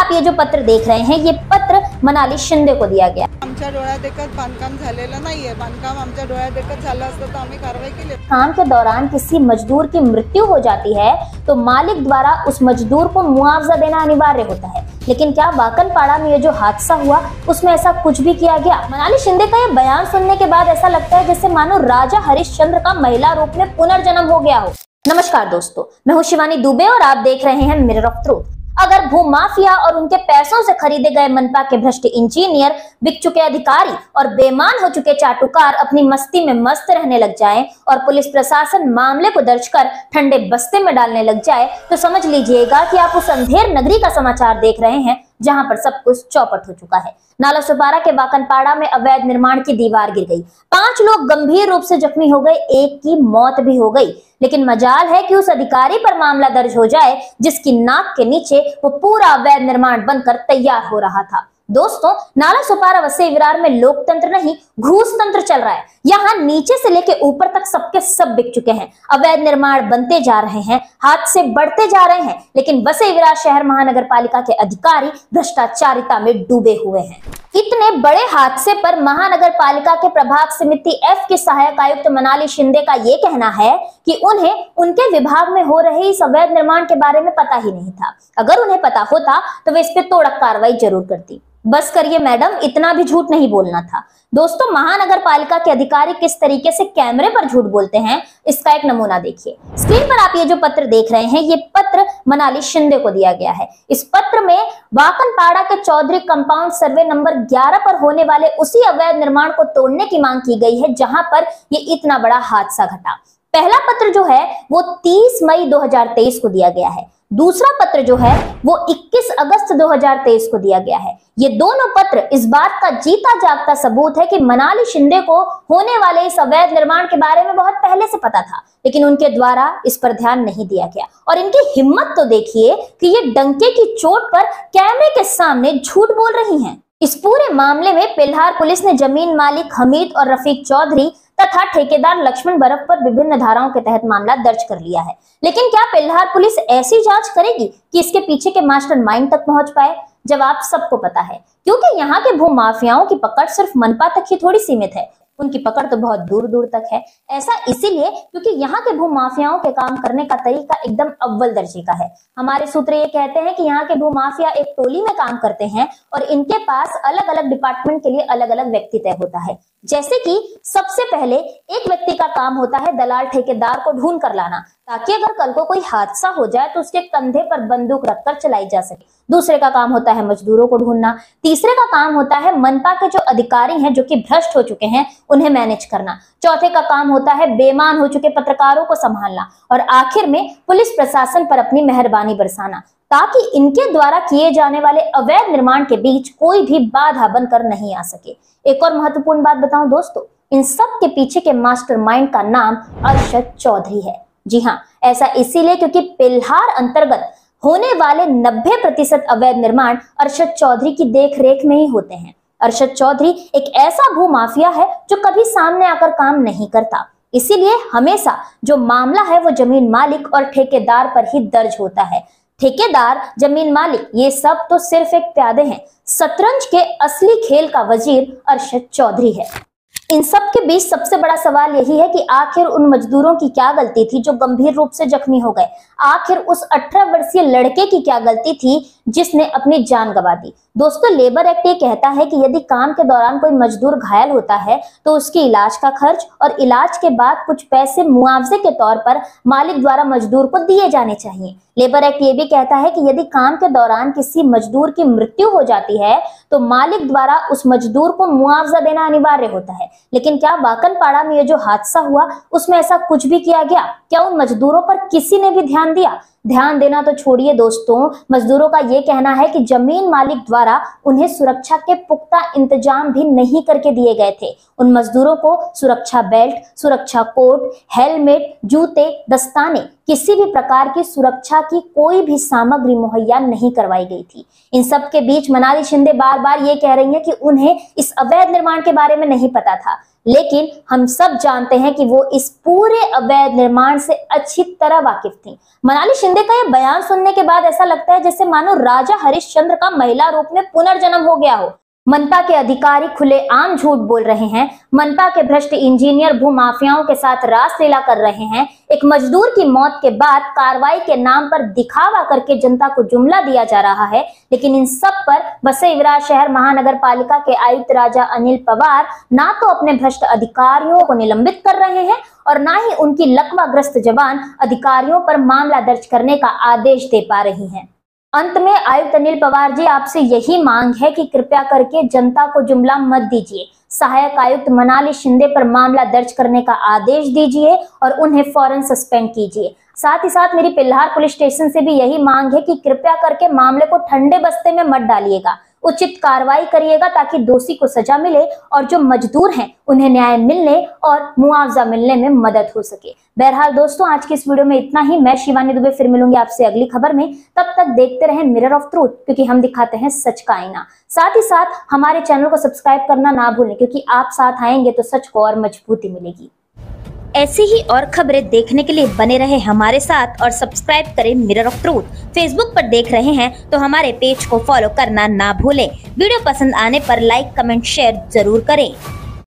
आप ये जो पत्र देख रहे हैं, ये पत्र मनाली शिंदे को दिया गया। आमच्या डोळ्यादेखत बांधकाम झालेलं नाहीये। बांधकाम आमच्या डोळ्यादेखत झालं असतं तर आम्ही कारवाई केली। काम के दौरान किसी मजदूर की मृत्यु हो जाती है तो मालिक द्वारा उस मजदूर को मुआवजा देना अनिवार्य होता है, लेकिन क्या वाकनपाड़ा में ये जो हादसा हुआ उसमें ऐसा कुछ भी किया गया? मनाली शिंदे का ये बयान सुनने के बाद ऐसा लगता है जैसे मानो राजा हरिश्चंद्र का महिला रूप में पुनर्जन्म हो गया हो। नमस्कार दोस्तों, मैं हूं शिवानी दुबे और आप देख रहे हैं मिरर ऑफ ट्रूथ। अगर भूमाफिया और उनके पैसों से खरीदे गए मनपा के भ्रष्ट इंजीनियर, बिक चुके अधिकारी और बेमान हो चुके चाटुकार अपनी मस्ती में मस्त रहने लग जाएं और पुलिस प्रशासन मामले को दर्ज कर ठंडे बस्ते में डालने लग जाए, तो समझ लीजिएगा कि आप उस अंधेर नगरी का समाचार देख रहे हैं जहां पर सब कुछ चौपट हो चुका है। नालासोपारा के वाकनपाड़ा में अवैध निर्माण की दीवार गिर गई, 5 लोग गंभीर रूप से जख्मी हो गए, एक की मौत भी हो गई। लेकिन मजाल है कि उस अधिकारी पर मामला दर्ज हो जाए जिसकी नाक के नीचे वो पूरा अवैध निर्माण बनकर तैयार हो रहा था। दोस्तों, नालासोपारा वसई विरार में लोकतंत्र नहीं घूस तंत्र चल रहा है। यहाँ नीचे से लेके ऊपर तक सबके सब बिक चुके हैं, अवैध निर्माण बनते जा रहे हैं, हादसे बढ़ते जा रहे हैं, लेकिन वसई विरार शहर महानगर पालिका के अधिकारी भ्रष्टाचारिता में डूबे हुए हैं। इतने बड़े हादसे पर महानगर पालिका के प्रभाग समिति F के सहायक आयुक्त मनाली शिंदे का ये कहना है कि उन्हें उनके विभाग में हो रहे इस अवैध निर्माण के बारे में पता ही नहीं था। अगर उन्हें पता होता तो वे इस पे तोड़क कार्रवाई जरूर करती। बस करिए मैडम, इतना भी झूठ नहीं बोलना था। दोस्तों, महानगर पालिका के अधिकारी किस तरीके से कैमरे पर झूठ बोलते हैं, इसका एक नमूना देखिए। स्क्रीन पर आप ये जो पत्र देख रहे हैं, ये पत्र मनाली शिंदे को दिया गया है। इस पत्र में वाकनपाड़ा के चौधरी कंपाउंड सर्वे नंबर 11 पर होने वाले उसी अवैध निर्माण को तोड़ने की मांग की गई है जहां पर ये इतना बड़ा हादसा घटा। पहला पत्र जो है वो 30 मई 2023 को दिया गया है। दूसरा पत्र जो है वो 21 अगस्त 2023 को दिया गया है। ये दोनों पत्र इस बात का जीता जागता सबूत है कि मनाली शिंदे को होने वाले इस अवैध निर्माण के बारे में बहुत पहले से पता था, लेकिन उनके द्वारा इस पर ध्यान नहीं दिया गया। और इनकी हिम्मत तो देखिए कि ये डंके की चोट पर कैमरे के सामने झूठ बोल रही हैं। इस पूरे मामले में पिल्हार पुलिस ने जमीन मालिक हमीद और रफीक चौधरी तथा ठेकेदार लक्ष्मण बर्फ पर विभिन्न धाराओं के तहत मामला दर्ज कर लिया है। लेकिन क्या पिल्हार पुलिस ऐसी जांच करेगी कि इसके पीछे के मास्टरमाइंड तक पहुंच पाए? जवाब सबको पता है, क्योंकि यहाँ के भूमाफियाओं की पकड़ सिर्फ मनपा तक ही थोड़ी सीमित है, उनकी पकड़ तो बहुत दूर दूर तक है। ऐसा इसीलिए क्योंकि यहाँ के भूमाफियाओं के काम करने का तरीका एकदम अव्वल दर्जे का है। हमारे सूत्र ये कहते हैं कि यहाँ के भूमाफिया एक टोली में काम करते हैं और इनके पास अलग अलग डिपार्टमेंट के लिए अलग अलग व्यक्ति तय होता है। जैसे कि सबसे पहले एक व्यक्ति का काम होता है दलाल ठेकेदार को ढूंढ कर लाना, ताकि अगर कल को कोई हादसा हो जाए तो उसके कंधे पर बंदूक रखकर चलाई जा सके। दूसरे का काम होता है मजदूरों को ढूंढना। तीसरे का काम होता है मनपा के जो अधिकारी हैं जो कि भ्रष्ट हो चुके हैं उन्हें मैनेज करना। चौथे का काम होता है बेमान हो चुके पत्रकारों को संभालना। और आखिर में पुलिस प्रशासन पर अपनी मेहरबानी बरसाना, ताकि इनके द्वारा किए जाने वाले अवैध निर्माण के बीच कोई भी बाधा बनकर नहीं आ सके। एक और महत्वपूर्ण बात बताऊं दोस्तों, इन सब के पीछे के मास्टरमाइंड का नाम अरशद चौधरी है। जी हाँ, ऐसा इसीलिए क्योंकि पिल्हार अंतर्गत होने वाले 90% अवैध निर्माण अरशद चौधरी की देखरेख में ही होते हैं। अरशद चौधरी एक ऐसा भूमाफिया है जो कभी सामने आकर काम नहीं करता, इसीलिए हमेशा जो मामला है वो जमीन मालिक और ठेकेदार पर ही दर्ज होता है। ठेकेदार, जमीन मालिक, ये सब तो सिर्फ एक प्यादे हैं। शतरंज के असली खेल का वजीर अरशद चौधरी है। इन सब के बीच सबसे बड़ा सवाल यही है कि आखिर उन मजदूरों की क्या गलती थी जो गंभीर रूप से जख्मी हो गए? आखिर उस 18 वर्षीय लड़के की क्या गलती थी जिसने अपनी जान गंवा दी? दोस्तों, लेबर एक्ट ये कहता है कि यदि काम के दौरान कोई मजदूर घायल होता है तो उसके इलाज का खर्च और इलाज के बाद कुछ पैसे मुआवजे के तौर पर मालिक द्वारा मजदूर को दिए जाने चाहिए। लेबर एक्ट ये भी कहता है कि यदि काम के दौरान किसी मजदूर की मृत्यु हो जाती है तो मालिक द्वारा उस मजदूर को मुआवजा देना अनिवार्य होता है। लेकिन क्या वाकनपाड़ा में ये जो हादसा हुआ उसमें ऐसा कुछ भी किया गया? क्या उन मजदूरों पर किसी ने भी ध्यान दिया? ध्यान देना तो छोड़िए दोस्तों, मजदूरों का ये कहना है कि जमीन मालिक द्वारा उन्हें सुरक्षा के पुख्ता इंतजाम भी नहीं करके दिए गए थे। उन मजदूरों को सुरक्षा बेल्ट, सुरक्षा कोट, हेलमेट, जूते, दस्ताने किसी भी प्रकार की सुरक्षा की कोई भी सामग्री मुहैया नहीं करवाई गई थी। इन सब के बीच मनाली शिंदे बार बार ये कह रही हैं कि उन्हें इस अवैध निर्माण के बारे में नहीं पता था, लेकिन हम सब जानते हैं कि वो इस पूरे अवैध निर्माण से अच्छी तरह वाकिफ थी। मनाली शिंदे का यह बयान सुनने के बाद ऐसा लगता है जैसे मानो राजा हरिश्चंद्र का महिला रूप में पुनर्जन्म हो गया हो। मनपा के अधिकारी खुलेआम झूठ बोल रहे हैं, मनपा के भ्रष्ट इंजीनियर भूमाफियाओं के साथ रासलीला कर रहे हैं। एक मजदूर की मौत के बाद कार्रवाई के नाम पर दिखावा करके जनता को जुमला दिया जा रहा है, लेकिन इन सब पर बसईवराज शहर महानगर पालिका के आयुक्त राजा अनिल पवार ना तो अपने भ्रष्ट अधिकारियों को निलंबित कर रहे हैं और ना ही उनकी लकवाग्रस्त जवान अधिकारियों पर मामला दर्ज करने का आदेश दे पा रही हैं। अंत में आयुक्त अनिल पवार जी, आपसे यही मांग है कि कृपया करके जनता को जुमला मत दीजिए। सहायक आयुक्त मनाली शिंदे पर मामला दर्ज करने का आदेश दीजिए और उन्हें फौरन सस्पेंड कीजिए। साथ ही साथ मेरी पिल्हार पुलिस स्टेशन से भी यही मांग है कि कृपया करके मामले को ठंडे बस्ते में मत डालिएगा, उचित कार्रवाई करिएगा ताकि दोषी को सजा मिले और जो मजदूर हैं उन्हें न्याय मिलने और मुआवजा मिलने में मदद हो सके। बहरहाल दोस्तों, आज की इस वीडियो में इतना ही। मैं शिवानी दुबे फिर मिलूंगी आपसे अगली खबर में। तब तक देखते रहें मिरर ऑफ ट्रूथ, क्योंकि हम दिखाते हैं सच का आईना। साथ ही साथ हमारे चैनल को सब्सक्राइब करना ना भूलें, क्योंकि आप साथ आएंगे तो सच को और मजबूती मिलेगी। ऐसी ही और खबरें देखने के लिए बने रहे हमारे साथ और सब्सक्राइब करें मिरर ऑफ ट्रूथ। फेसबुक पर देख रहे हैं तो हमारे पेज को फॉलो करना ना भूलें। वीडियो पसंद आने पर लाइक, कमेंट, शेयर जरूर करें।